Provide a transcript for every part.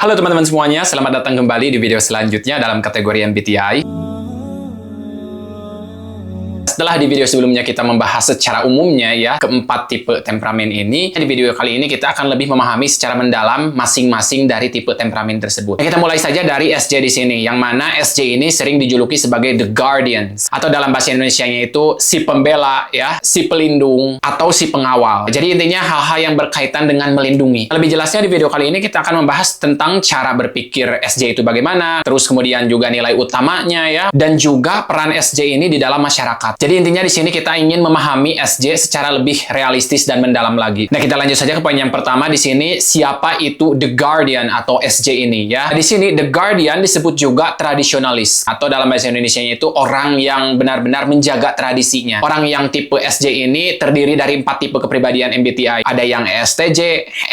Halo teman-teman semuanya, selamat datang kembali di video selanjutnya dalam kategori MBTI. Setelah di video sebelumnya kita membahas secara umumnya ya keempat tipe temperamen ini, di video kali ini kita akan lebih memahami secara mendalam masing-masing dari tipe temperamen tersebut. Nah, kita mulai saja dari SJ di sini, yang mana SJ ini sering dijuluki sebagai The Guardians, atau dalam bahasa Indonesianya itu si pembela ya, si pelindung atau si pengawal. Jadi intinya hal-hal yang berkaitan dengan melindungi. Lebih jelasnya di video kali ini kita akan membahas tentang cara berpikir SJ itu bagaimana, terus kemudian juga nilai utamanya ya, dan juga peran SJ ini di dalam masyarakat. Jadi intinya di sini kita ingin memahami SJ secara lebih realistis dan mendalam lagi. Nah, kita lanjut saja ke poin yang pertama di sini, siapa itu The Guardian atau SJ ini ya. Di sini The Guardian disebut juga tradisionalis, atau dalam bahasa Indonesianya itu orang yang benar-benar menjaga tradisinya. Orang yang tipe SJ ini terdiri dari 4 tipe kepribadian MBTI. Ada yang ESTJ,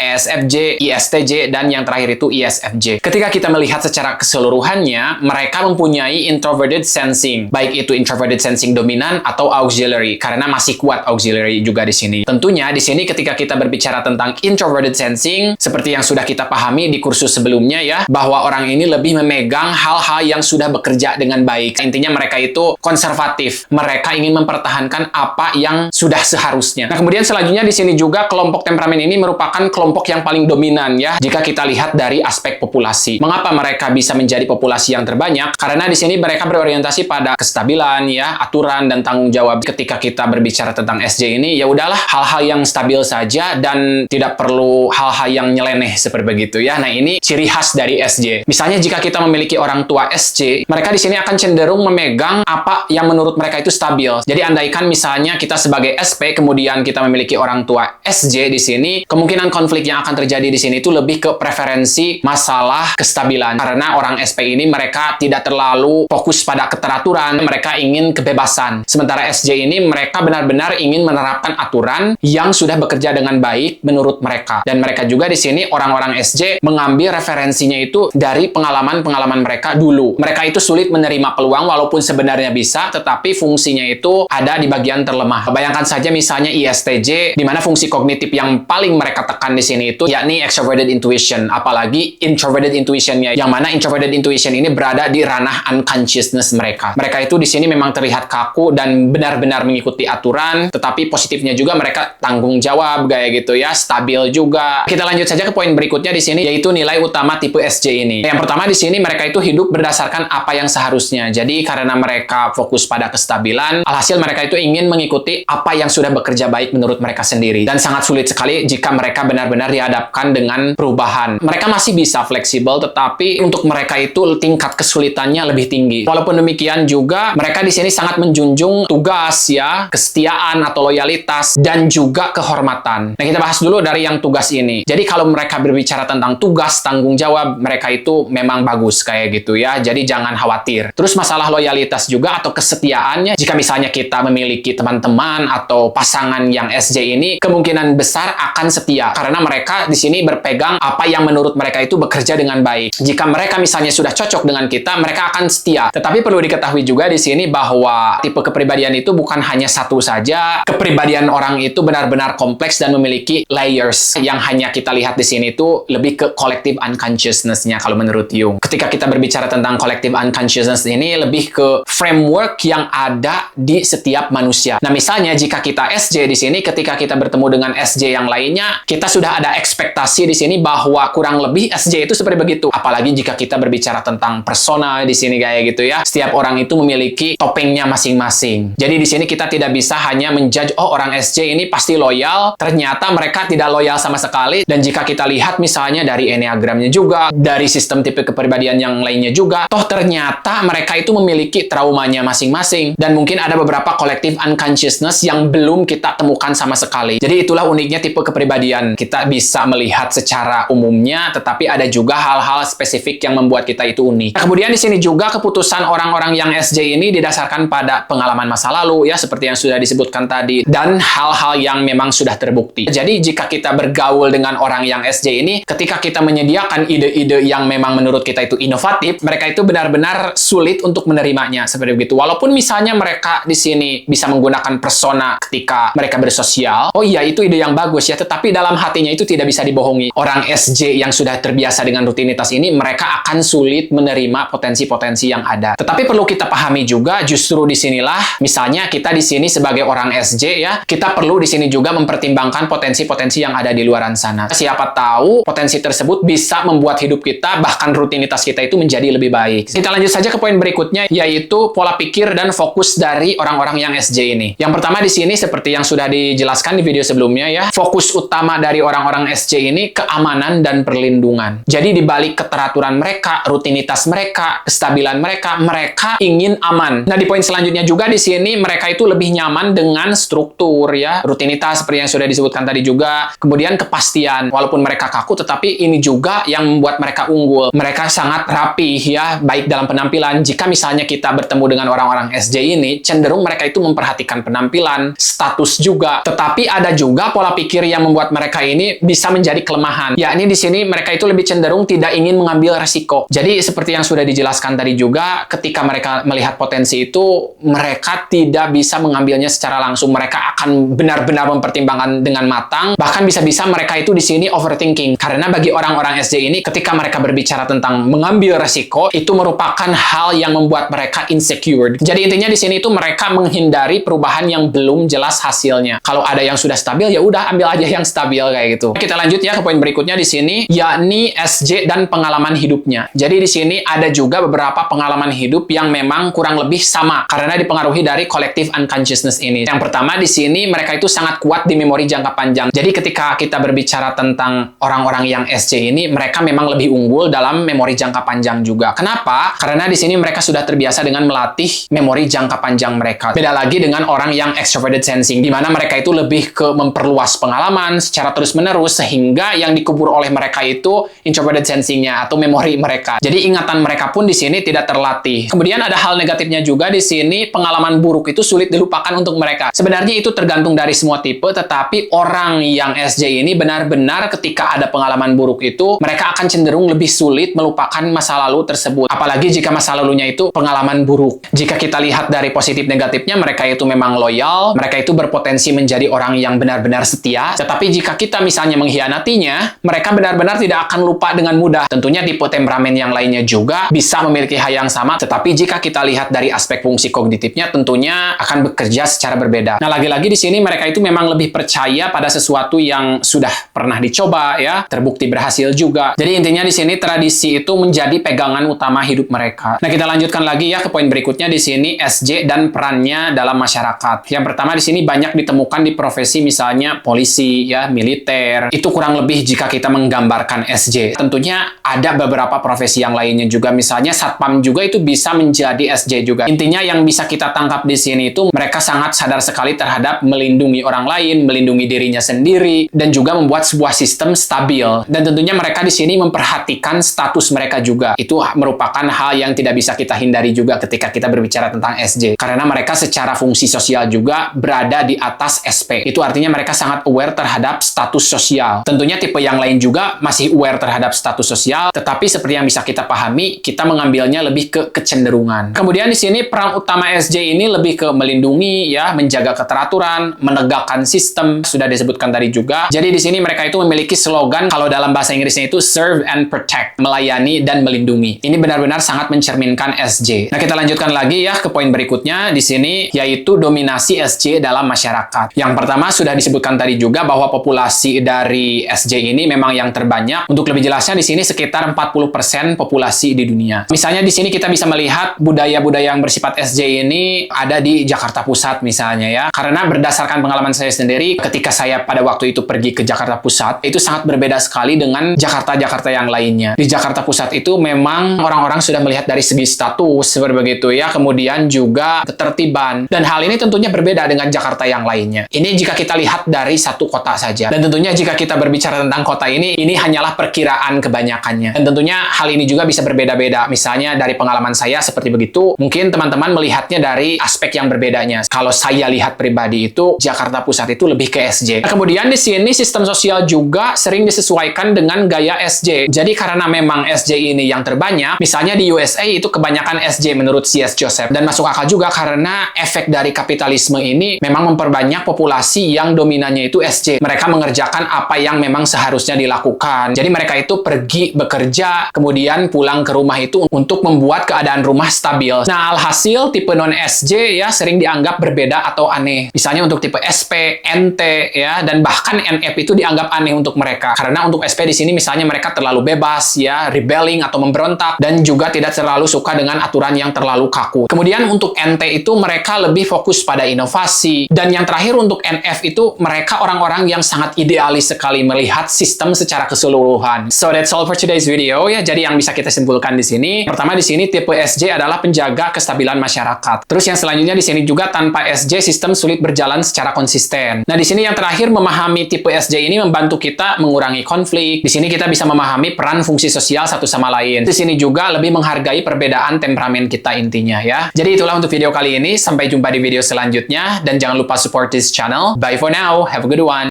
ESFJ, ISTJ, dan yang terakhir itu ISFJ. Ketika kita melihat secara keseluruhannya, mereka mempunyai introverted sensing, baik itu introverted sensing dominan atau auxiliary, karena masih kuat auxiliary juga di sini. Tentunya di sini ketika kita berbicara tentang introverted sensing, seperti yang sudah kita pahami di kursus sebelumnya ya, bahwa orang ini lebih memegang hal-hal yang sudah bekerja dengan baik. Intinya mereka itu konservatif. Mereka ingin mempertahankan apa yang sudah seharusnya. Nah, kemudian selanjutnya di sini juga kelompok temperamen ini merupakan kelompok yang paling dominan ya, jika kita lihat dari aspek populasi. Mengapa mereka bisa menjadi populasi yang terbanyak? Karena di sini mereka berorientasi pada kestabilan ya, aturan dan tanggung jawab. Ketika kita berbicara tentang SJ ini, ya udahlah hal-hal yang stabil saja dan tidak perlu hal-hal yang nyeleneh seperti begitu ya. Nah, ini ciri khas dari SJ. Misalnya jika kita memiliki orang tua SJ, mereka di sini akan cenderung memegang apa yang menurut mereka itu stabil. Jadi andaikan misalnya kita sebagai SP kemudian kita memiliki orang tua SJ di sini, kemungkinan konflik yang akan terjadi di sini itu lebih ke preferensi masalah kestabilan. Karena orang SP ini mereka tidak terlalu fokus pada keteraturan, mereka ingin kebebasan. Sementara SJ ini mereka benar-benar ingin menerapkan aturan yang sudah bekerja dengan baik menurut mereka. Dan mereka juga di sini orang-orang SJ mengambil referensinya itu dari pengalaman-pengalaman mereka dulu. Mereka itu sulit menerima peluang walaupun sebenarnya bisa, tetapi fungsinya itu ada di bagian terlemah. Bayangkan saja misalnya ISTJ, di mana fungsi kognitif yang paling mereka tekan di sini itu yakni extroverted intuition, apalagi introverted intuitionnya, yang mana introverted intuition ini berada di ranah unconsciousness mereka. Mereka itu di sini memang terlihat kaku dan benar-benar mengikuti aturan, tetapi positifnya juga mereka tanggung jawab kayak gitu ya, stabil juga. Kita lanjut saja ke poin berikutnya di sini, yaitu nilai utama tipe SJ ini. Yang pertama di sini mereka itu hidup berdasarkan apa yang seharusnya. Jadi karena mereka fokus pada kestabilan, alhasil mereka itu ingin mengikuti apa yang sudah bekerja baik menurut mereka sendiri. Dan sangat sulit sekali jika mereka benar-benar dihadapkan dengan perubahan. Mereka masih bisa fleksibel, tetapi untuk mereka itu tingkat kesulitannya lebih tinggi. Walaupun demikian juga mereka di sini sangat menjunjung tugas ya, kesetiaan atau loyalitas, dan juga kehormatan. Nah, kita bahas dulu dari yang tugas ini. Jadi kalau mereka berbicara tentang tugas, tanggung jawab, mereka itu memang bagus kayak gitu ya. Jadi jangan khawatir. Terus masalah loyalitas juga atau kesetiaannya, jika misalnya kita memiliki teman-teman atau pasangan yang SJ ini, kemungkinan besar akan setia. Karena mereka di sini berpegang apa yang menurut mereka itu bekerja dengan baik. Jika mereka misalnya sudah cocok dengan kita, mereka akan setia. Tetapi perlu diketahui juga di sini bahwa tipe kepribadian itu bukan hanya satu saja. Kepribadian orang itu benar-benar kompleks dan memiliki layers. Yang hanya kita lihat di sini itu lebih ke collective unconsciousness-nya kalau menurut Jung. Ketika kita berbicara tentang collective unconsciousness ini lebih ke framework yang ada di setiap manusia. Nah, misalnya jika kita SJ di sini, ketika kita bertemu dengan SJ yang lainnya, kita sudah ada ekspektasi di sini bahwa kurang lebih SJ itu seperti begitu. Apalagi jika kita berbicara tentang persona di sini kayak gitu ya. Setiap orang itu memiliki topengnya masing-masing. Jadi di sini kita tidak bisa hanya menjudge, oh orang SJ ini pasti loyal, ternyata mereka tidak loyal sama sekali. Dan jika kita lihat misalnya dari enneagramnya juga, dari sistem tipe kepribadian yang lainnya juga, toh ternyata mereka itu memiliki traumanya masing-masing. Dan mungkin ada beberapa collective unconsciousness yang belum kita temukan sama sekali. Jadi itulah uniknya tipe kepribadian. Kita bisa melihat secara umumnya, tetapi ada juga hal-hal spesifik yang membuat kita itu unik. Nah, kemudian di sini juga keputusan orang-orang yang SJ ini didasarkan pada pengalaman masa lalu, ya, seperti yang sudah disebutkan tadi, dan hal-hal yang memang sudah terbukti. Jadi, jika kita bergaul dengan orang yang SJ ini, ketika kita menyediakan ide-ide yang memang menurut kita itu inovatif, mereka itu benar-benar sulit untuk menerimanya, seperti begitu. Walaupun misalnya mereka di sini bisa menggunakan persona ketika mereka bersosial, oh iya, itu ide yang bagus ya, tetapi dalam hatinya itu tidak bisa dibohongi. Orang SJ yang sudah terbiasa dengan rutinitas ini, mereka akan sulit menerima potensi-potensi yang ada. Tetapi perlu kita pahami juga, justru disinilah, misalnya kita di sini sebagai orang SJ ya, kita perlu di sini juga mempertimbangkan potensi-potensi yang ada di luaran sana. Siapa tahu potensi tersebut bisa membuat hidup kita, bahkan rutinitas kita itu menjadi lebih baik. Kita lanjut saja ke poin berikutnya, yaitu pola pikir dan fokus dari orang-orang yang SJ ini. Yang pertama di sini, seperti yang sudah dijelaskan di video sebelumnya ya, fokus utama dari orang-orang SJ ini keamanan dan perlindungan. Jadi di balik keteraturan mereka, rutinitas mereka, kestabilan mereka, mereka ingin aman. Nah, di poin selanjutnya juga di sini mereka itu lebih nyaman dengan struktur ya, rutinitas seperti yang sudah disebutkan tadi juga. Kemudian kepastian, walaupun mereka kaku, tetapi ini juga yang membuat mereka unggul. Mereka sangat rapi ya, baik dalam penampilan. Jika misalnya kita bertemu dengan orang-orang SJ ini, cenderung mereka itu memperhatikan penampilan, status juga. Tetapi ada juga pola pikir yang membuat mereka ini bisa menjadi kelemahan. Yakni di sini mereka itu lebih cenderung tidak ingin mengambil resiko. Jadi seperti yang sudah dijelaskan tadi juga, ketika mereka melihat potensi itu, mereka tidak bisa mengambilnya secara langsung. Mereka akan benar-benar mempertimbangkan dengan matang. Bahkan bisa-bisa mereka itu di sini overthinking. Karena bagi orang-orang SJ ini, ketika mereka berbicara tentang mengambil resiko, itu merupakan hal yang membuat mereka insecure. Jadi intinya di sini itu mereka menghindari perubahan yang belum jelas hasilnya. Kalau ada yang sudah stabil, ya udah ambil aja yang stabil kayak gitu. Kita lanjut ya ke poin berikutnya di sini, yakni SJ dan pengalaman hidupnya. Jadi di sini ada juga beberapa pengalaman hidup yang memang kurang lebih sama karena dipengaruhi dari collective unconsciousness ini. Yang pertama di sini mereka itu sangat kuat di memori jangka panjang. Jadi ketika kita berbicara tentang orang-orang yang SJ ini, mereka memang lebih unggul dalam memori jangka panjang juga. Kenapa? Karena di sini mereka sudah terbiasa dengan melatih memori jangka panjang mereka. Beda lagi dengan orang yang extroverted sensing, di mana mereka itu lebih ke memperluas pengalaman secara terus-menerus, sehingga yang dikubur oleh mereka itu introverted sensingnya atau memori mereka. Jadi ingatan mereka pun di sini tidak terlatih. Kemudian ada hal negatifnya juga di sini, pengalaman buruk itu sulit dilupakan untuk mereka. Sebenarnya itu tergantung dari semua tipe, tetapi orang yang SJ ini benar-benar ketika ada pengalaman buruk itu, mereka akan cenderung lebih sulit melupakan masa lalu tersebut. Apalagi jika masa lalunya itu pengalaman buruk. Jika kita lihat dari positif negatifnya, mereka itu memang loyal, mereka itu berpotensi menjadi orang yang benar-benar setia. Tetapi jika kita misalnya mengkhianatinya, mereka benar-benar tidak akan lupa dengan mudah. Tentunya tipe temperamen yang lainnya juga bisa memiliki hal yang sama, tetapi jika kita lihat dari aspek fungsi kognitifnya, tentunya akan bekerja secara berbeda. Nah, lagi-lagi di sini mereka itu memang lebih percaya pada sesuatu yang sudah pernah dicoba ya, terbukti berhasil juga. Jadi intinya di sini tradisi itu menjadi pegangan utama hidup mereka. Nah, kita lanjutkan lagi ya ke poin berikutnya di sini, SJ dan perannya dalam masyarakat. Yang pertama di sini banyak ditemukan di profesi misalnya polisi ya, militer. Itu kurang lebih jika kita menggambarkan SJ. Tentunya ada beberapa profesi yang lainnya juga, misalnya satpam juga itu bisa menjadi SJ juga. Intinya yang bisa kita tangkap di sini itu mereka sangat sadar sekali terhadap melindungi orang lain, melindungi dirinya sendiri, dan juga membuat sebuah sistem stabil. Dan tentunya mereka di sini memperhatikan status mereka juga. Itu merupakan hal yang tidak bisa kita hindari juga ketika kita berbicara tentang SJ. Karena mereka secara fungsi sosial juga berada di atas SP. Itu artinya mereka sangat aware terhadap status sosial. Tentunya tipe yang lain juga masih aware terhadap status sosial, tetapi seperti yang bisa kita pahami, kita mengambilnya lebih ke kecenderungan. Kemudian di sini peran utama SJ ini lebih ke melindungi ya, menjaga keteraturan, menegakkan sistem, sudah disebutkan tadi juga. Jadi di sini mereka itu memiliki slogan, kalau dalam bahasa Inggrisnya itu serve and protect, melayani dan melindungi. Ini benar-benar sangat mencerminkan SJ. Nah, kita lanjutkan lagi ya ke poin berikutnya di sini, yaitu dominasi SJ dalam masyarakat. Yang pertama sudah disebutkan tadi juga bahwa populasi dari SJ ini memang yang terbanyak. Untuk lebih jelasnya di sini sekitar 40% populasi di dunia. Misalnya di sini kita bisa melihat budaya-budaya yang bersifat SJ ini ada di Jakarta Pusat misalnya ya. Karena berdasarkan pengalaman saya sendiri, ketika saya pada waktu itu pergi ke Jakarta Pusat, itu sangat berbeda sekali dengan Jakarta-Jakarta yang lainnya. Di Jakarta Pusat itu memang orang-orang sudah melihat dari segi status seperti begitu ya, kemudian juga ketertiban. Dan hal ini tentunya berbeda dengan Jakarta yang lainnya. Ini jika kita lihat dari satu kota saja. Dan tentunya jika kita berbicara tentang kota ini hanyalah perkiraan kebanyakannya. Dan tentunya hal ini juga bisa berbeda-beda. Misalnya dari pengalaman saya seperti begitu, mungkin teman-teman melihatnya dari dari aspek yang berbedanya. Kalau saya lihat pribadi itu Jakarta Pusat itu lebih ke SJ. Nah, kemudian di sini sistem sosial juga sering disesuaikan dengan gaya SJ. Jadi karena memang SJ ini yang terbanyak, misalnya di USA itu kebanyakan SJ menurut C.S. Joseph. Dan masuk akal juga karena efek dari kapitalisme ini memang memperbanyak populasi yang dominannya itu SJ. Mereka mengerjakan apa yang memang seharusnya dilakukan. Jadi mereka itu pergi bekerja, kemudian pulang ke rumah itu untuk membuat keadaan rumah stabil. Nah, alhasil tipe non-SJ ya sering dianggap berbeda atau aneh. Misalnya untuk tipe SP, NT ya, dan bahkan NF itu dianggap aneh untuk mereka. Karena untuk SP di sini misalnya mereka terlalu bebas ya, rebelling atau memberontak, dan juga tidak terlalu suka dengan aturan yang terlalu kaku. Kemudian untuk NT itu mereka lebih fokus pada inovasi. Dan yang terakhir untuk NF itu mereka orang-orang yang sangat idealis sekali melihat sistem secara keseluruhan. So that's all for today's video ya. Jadi yang bisa kita simpulkan di sini, pertama di sini tipe SJ adalah penjaga kestabilan masyarakat. Terus yang selanjutnya di sini juga tanpa SJ sistem sulit berjalan secara konsisten. Nah, di sini yang terakhir memahami tipe SJ ini membantu kita mengurangi konflik. Di sini kita bisa memahami peran fungsi sosial satu sama lain. Di sini juga lebih menghargai perbedaan temperamen kita intinya ya. Jadi itulah untuk video kali ini. Sampai jumpa di video selanjutnya dan jangan lupa support this channel. Bye for now. Have a good one.